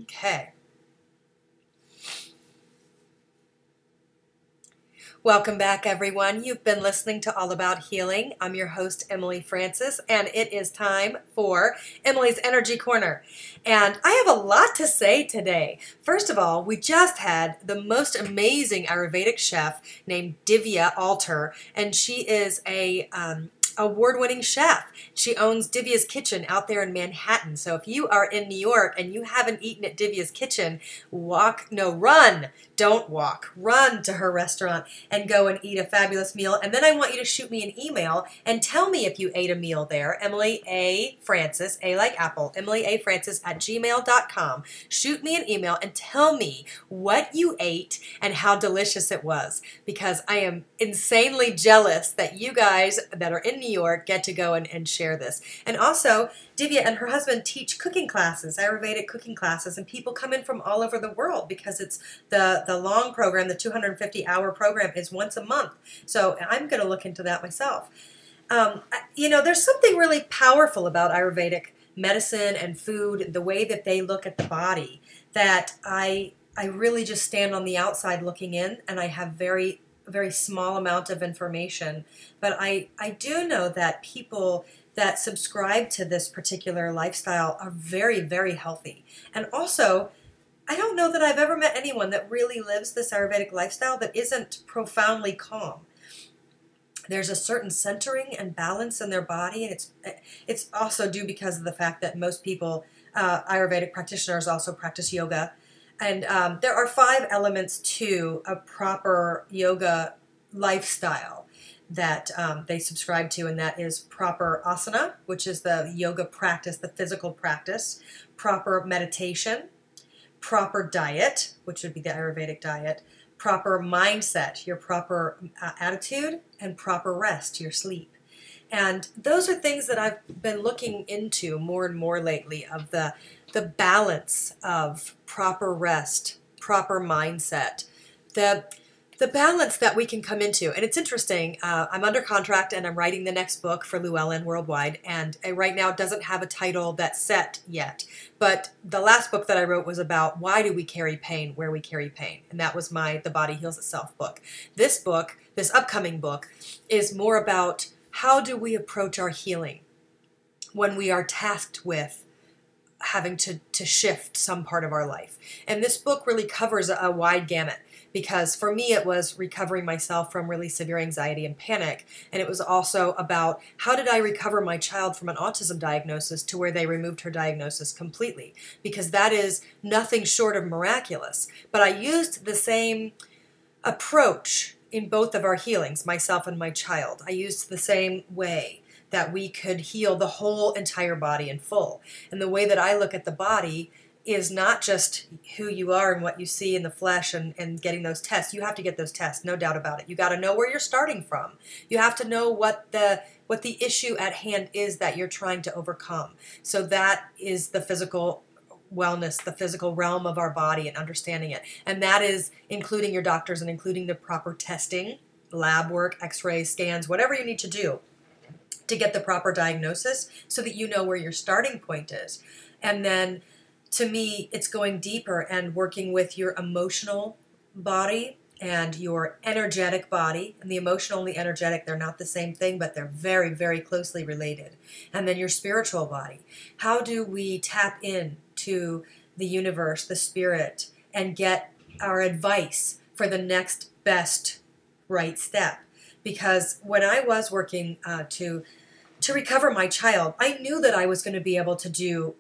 Okay. Welcome back, everyone. You've been listening to All About Healing. I'm your host, Emily Francis, and it is time for Emily's Energy Corner. And I have a lot to say today. First of all, we just had the most amazing Ayurvedic chef named Divya Alter, and she is a award-winning chef. She owns Divya's Kitchen out there in Manhattan. So if you are in New York and you haven't eaten at Divya's Kitchen, run. Don't walk. Run to her restaurant and go and eat a fabulous meal. And then I want you to shoot me an email and tell me if you ate a meal there. Emily A. Francis, A like Apple, Emily A. Francis at gmail.com. Shoot me an email and tell me what you ate and how delicious it was, because I am insanely jealous that you guys that are in New York get to go and share this. And also, Divya and her husband teach cooking classes, Ayurvedic cooking classes, and people come in from all over the world because it's the long program, the 250-hour program is once a month. So I'm going to look into that myself. There's something really powerful about Ayurvedic medicine and food, the way that they look at the body, that I really just stand on the outside looking in, and I have very small amount of information. But I do know that people that subscribe to this particular lifestyle are very, very healthy. And also, I don't know that I've ever met anyone that really lives this Ayurvedic lifestyle that isn't profoundly calm. There's a certain centering and balance in their body, and it's also due because of the fact that most people, Ayurvedic practitioners, also practice yoga. And there are 5 elements to a proper yoga lifestyle that they subscribe to, and that is proper asana, which is the yoga practice, the physical practice, proper meditation, proper diet, which would be the Ayurvedic diet, proper mindset, your proper attitude, and proper rest, your sleep. And those are things that I've been looking into more and more lately, of the balance of proper rest, proper mindset, the balance that we can come into. And it's interesting, I'm under contract and I'm writing the next book for Llewellyn Worldwide, and right now it doesn't have a title that's set yet. But the last book that I wrote was about why do we carry pain where we carry pain, and that was The Body Heals Itself book. This book, this upcoming book, is more about how do we approach our healing when we are tasked with having to shift some part of our life. And this book really covers a wide gamut, because for me it was recovering myself from really severe anxiety and panic, and it was also about how did I recover my child from an autism diagnosis to where they removed her diagnosis completely, because that is nothing short of miraculous. But I used the same approach in both of our healings, myself and my child. I used the same way that we could heal the whole entire body in full. And the way that I look at the body is not just who you are and what you see in the flesh and getting those tests. You have to get those tests, no doubt about it. You got to know where you're starting from. You have to know what the issue at hand is that you're trying to overcome. So that is the physical wellness, the physical realm of our body, and understanding it. And that is including your doctors and including the proper testing, lab work, x-rays, scans, whatever you need to do to get the proper diagnosis so that you know where your starting point is. And then, to me, it's going deeper and working with your emotional body and your energetic body. And the emotional and the energetic, they're not the same thing, but they're very, very closely related. And then your spiritual body. How do we tap in to the universe, the spirit, and get our advice for the next best right step? Because when I was working to recover my child, I knew that I was going to be able to do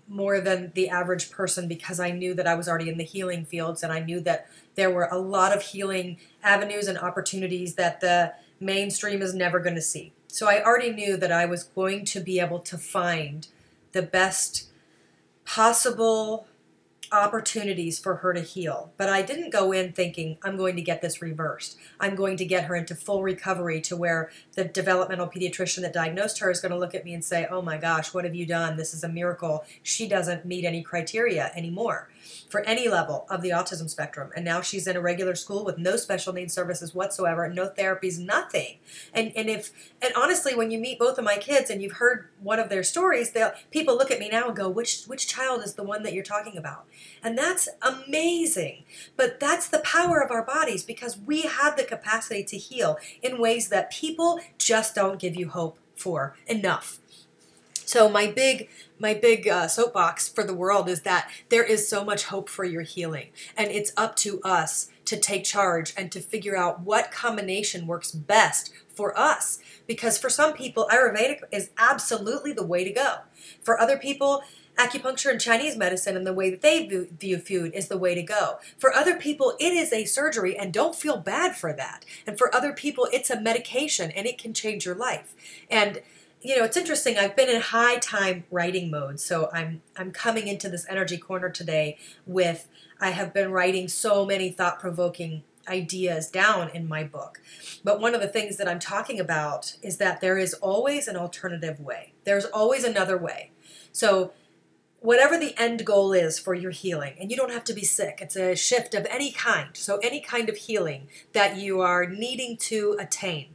more than the average person, because I knew that I was already in the healing fields, and I knew that there were a lot of healing avenues and opportunities that the mainstream is never going to see. So I already knew that I was going to be able to find the best possible opportunities for her to heal. But I didn't go in thinking, I'm going to get this reversed. I'm going to get her into full recovery to where the developmental pediatrician that diagnosed her is going to look at me and say, oh my gosh, what have you done? This is a miracle. She doesn't meet any criteria anymore for any level of the autism spectrum. And now she's in a regular school with no special needs services whatsoever, no therapies, nothing. And honestly, when you meet both of my kids and you've heard one of their stories, people look at me now and go, which child is the one that you're talking about? And that's amazing. But that's the power of our bodies, because we have the capacity to heal in ways that people just don't give you hope for enough. So my big soapbox for the world is that there is so much hope for your healing, and it's up to us to take charge and to figure out what combination works best for us. Because for some people, Ayurvedic is absolutely the way to go. For other people, acupuncture and Chinese medicine and the way that they view food is the way to go. For other people, it is a surgery, and don't feel bad for that. And for other people, it's a medication, and it can change your life. And you know, it's interesting. I've been in high time writing mode, so I'm coming into this energy corner today with, I have been writing so many thought-provoking ideas down in my book. But one of the things that I'm talking about is that there is always an alternative way. There's always another way. So whatever the end goal is for your healing, and you don't have to be sick, it's a shift of any kind. So any kind of healing that you are needing to attain,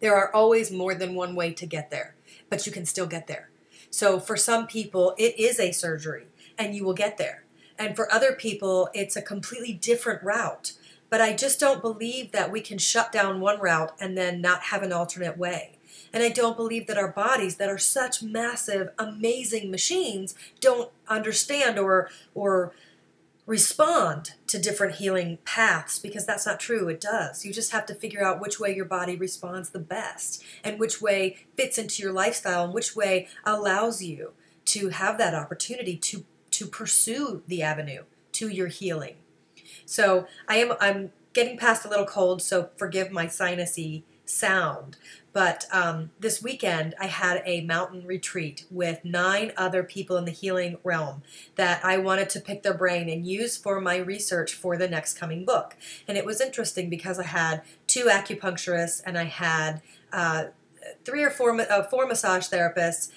there are always more than one way to get there, but you can still get there. So for some people, it is a surgery, and you will get there. And for other people, it's a completely different route. But I just don't believe that we can shut down one route and then not have an alternate way. And I don't believe that our bodies, that are such massive, amazing machines, don't understand or respond to different healing paths, because that's not true. It does. You just have to figure out which way your body responds the best, and which way fits into your lifestyle, and which way allows you to have that opportunity to pursue the avenue to your healing. So I'm getting past a little cold, so forgive my sinusy sound. But this weekend, I had a mountain retreat with 9 other people in the healing realm that I wanted to pick their brain and use for my research for the next coming book. And it was interesting because I had 2 acupuncturists, and I had 3 or 4 massage therapists,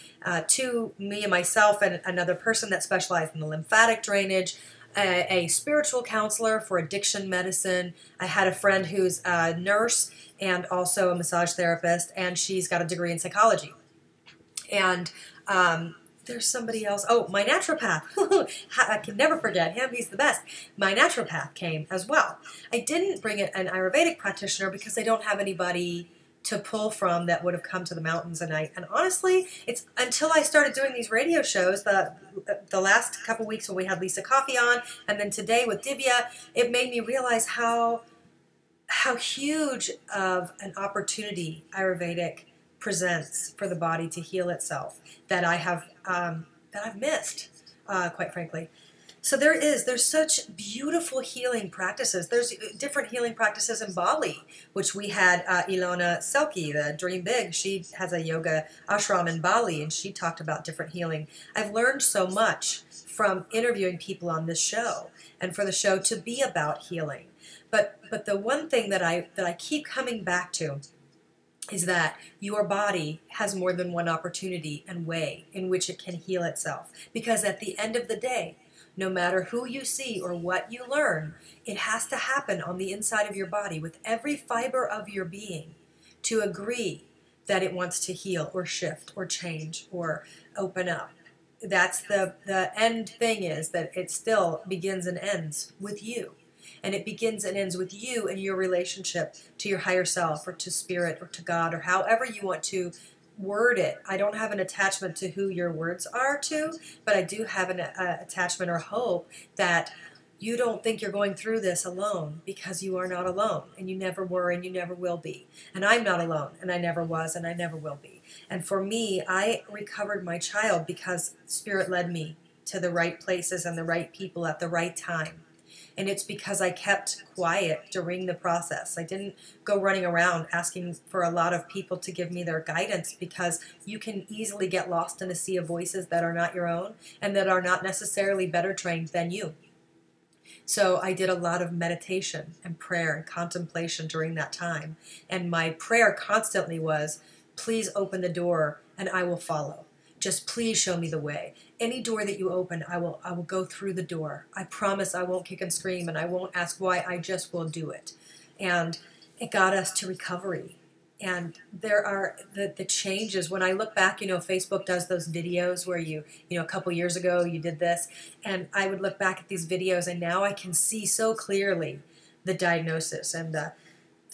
2, me and myself, and another person that specialized in the lymphatic drainage, a spiritual counselor for addiction medicine. I had a friend who's a nurse and also a massage therapist, and she's got a degree in psychology. And there's somebody else. Oh, my naturopath. I can never forget him. He's the best. My naturopath came as well. I didn't bring an Ayurvedic practitioner because I don't have anybody to pull from that would have come to the mountains. And honestly, it's until I started doing these radio shows, the last couple weeks when we had Lisa Coffee on, and then today with Divya, it made me realize how huge of an opportunity Ayurvedic presents for the body to heal itself that I've missed, quite frankly. So there's such beautiful healing practices. There's different healing practices in Bali, which we had Ilona Selke, the Dream Big. She has a yoga ashram in Bali, and she talked about different healing. I've learned so much from interviewing people on this show, and for the show to be about healing. But the one thing that I keep coming back to is that your body has more than one opportunity and way in which it can heal itself. Because at the end of the day, no matter who you see or what you learn, it has to happen on the inside of your body with every fiber of your being to agree that it wants to heal or shift or change or open up. That's the end thing, is that it still begins and ends with you. And it begins and ends with you and your relationship to your higher self, or to spirit, or to God, or however you want to word it. I don't have an attachment to who your words are to, but I do have an attachment or hope that you don't think you're going through this alone, because you are not alone, and you never were, and you never will be. And I'm not alone, and I never was, and I never will be. And for me, I recovered my child because Spirit led me to the right places and the right people at the right time. And it's because I kept quiet during the process. I didn't go running around asking for a lot of people to give me their guidance, because you can easily get lost in a sea of voices that are not your own and that are not necessarily better trained than you. So I did a lot of meditation and prayer and contemplation during that time. And my prayer constantly was, please open the door and I will follow. Just please show me the way. Any door that you open, I will go through the door. I promise I won't kick and scream, and I won't ask why. I just will do it. And it got us to recovery. And there are the changes. When I look back, Facebook does those videos where a couple years ago you did this, and I would look back at these videos, and now I can see so clearly the diagnosis and the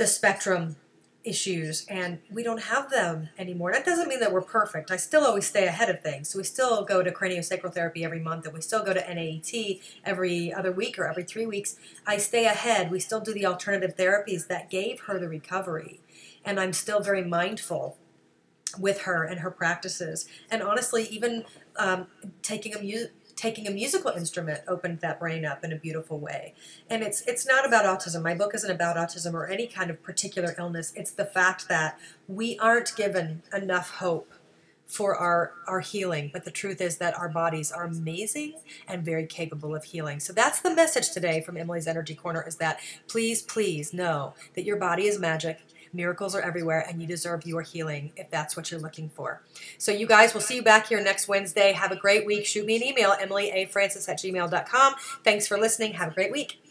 spectrum issues, and we don't have them anymore. That doesn't mean that we're perfect. I still always stay ahead of things. So we still go to craniosacral therapy every month, and we still go to NAET every other week or every 3 weeks. I stay ahead. We still do the alternative therapies that gave her the recovery, and I'm still very mindful with her and her practices. And honestly, even taking a musical instrument opened that brain up in a beautiful way. And it's not about autism. My book isn't about autism or any kind of particular illness. It's the fact that we aren't given enough hope for our healing. But the truth is that our bodies are amazing and very capable of healing. So that's the message today from Emily's Energy Corner, is that please, please know that your body is magic. Miracles are everywhere, and you deserve your healing if that's what you're looking for. So you guys, we'll see you back here next Wednesday. Have a great week. Shoot me an email, emilyafrancis@gmail.com. Thanks for listening. Have a great week.